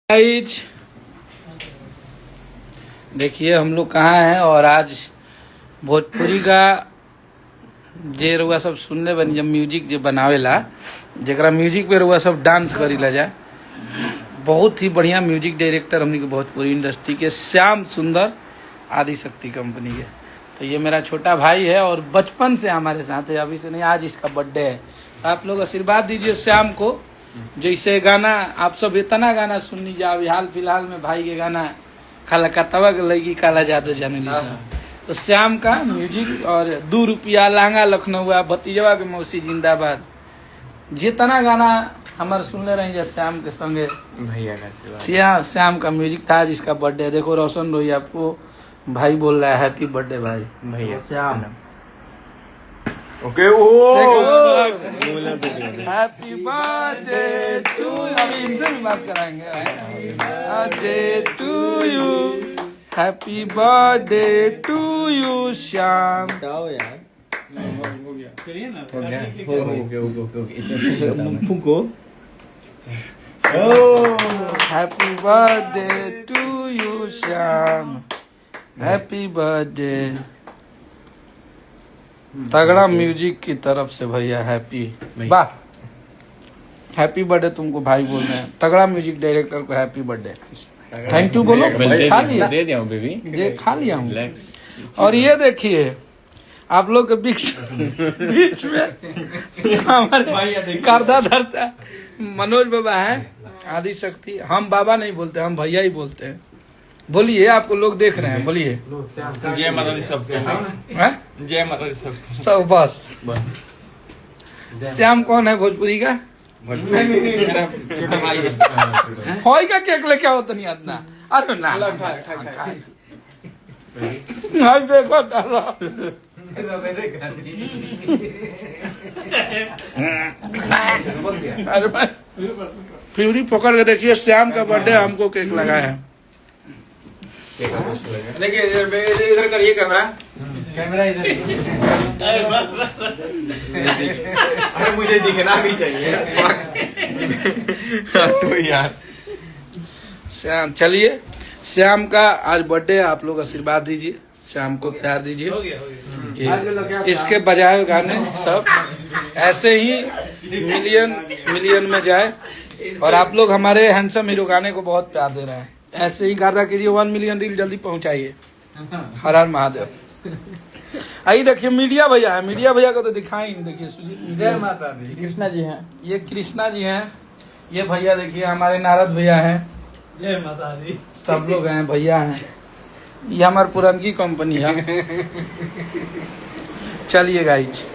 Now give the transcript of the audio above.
Guys देखिए हम लोग कहाँ हैं और आज भोजपुरी का जे रुआ सब सुनने बनी जब म्यूजिक जे बनावेला जरा म्यूजिक पे रुआ सब डांस करी ला जाए। बहुत ही बढ़िया म्यूजिक डायरेक्टर हमने के भोजपुरी इंडस्ट्री के श्याम सुंदर आदिशक्ति कंपनी के। तो ये मेरा छोटा भाई है और बचपन से हमारे साथ है, अभी से नहीं, आज इसका बर्थडे है। तो आप लोग आशीर्वाद दीजिए श्याम को। जैसे गाना आप सब इतना गाना सुन लीजिए, अभी हाल फिलहाल में भाई के गाना खाला कतवा के लगी काला जादू जाने लीजिए। तो श्याम का म्यूजिक और 2 रुपया लहंगा लखनऊ भतीजवा के मौसी जिंदाबाद जितना गाना हमारे सुनने रहेंगे श्याम के संगे भैया। श्याम का म्यूजिक था, आज इसका बर्थडे। देखो रोशन रोही आपको भाई बोल रहा है हैप्पी बर्थडे भाई भैया Shyam. Okay happy birthday to, अभी इनसे भी बात कराएंगे। Birthday to you, happy birthday to you Shyam. हो गया happy birthday to you Shyam, happy birthday. तगड़ा म्यूजिक की तरफ से भैया हैप्पी वाह, हैप्पी बर्थडे तुमको भाई बोल रहे हैं। तगड़ा म्यूजिक डायरेक्टर को हैप्पी बर्थडे, थैंक यू बोलो। खा लिया दे दिया बेबी, जे खा लिया हूँ। और ये देखिए आप लोग के बीच में हमारे करदा धरता मनोज बाबा है आदिशक्ति। हम बाबा नहीं बोलते, हम भैया ही बोलते हैं। बोलिए, आपको लोग देख रहे हैं, बोलिए। जय माता दी सबको, जय माता दी सबको सब बस। श्याम कौन है भोजपुरी का? छोटा भाई है। होई का केक लेके आओ तो नहीं आतना। अरे ना हाय देखो तारा। अरे भाई फ्यूरी पकड़ के देखिए, श्याम का बर्थडे हमको केक लगाया है। देखिए इधर करिए कैमरा इधर। बस अरे मुझे दिखना भी चाहिए तो यार। श्याम, चलिए श्याम का आज बर्थडे, आप लोग आशीर्वाद दीजिए, श्याम को प्यार दीजिए। इसके बजाय गाने सब ऐसे ही मिलियन में जाए। और आप लोग हमारे हैंडसम हीरो गाने को बहुत प्यार दे रहे हैं, ऐसे ही गादा कीजिए। 1 मिलियन रील जल्दी पहुंचाइए। हर हर महादेव। आइए देखिए मीडिया भैया है, मीडिया भैया को तो दिखाई नहीं। देखिए जय माता दी। कृष्णा जी हैं, ये कृष्णा जी हैं। ये भैया देखिए हमारे नारद भैया हैं। जय माता दी। सब लोग हैं, भैया हैं। ये हमारी पुरानी कंपनी है। चलिए गाइज।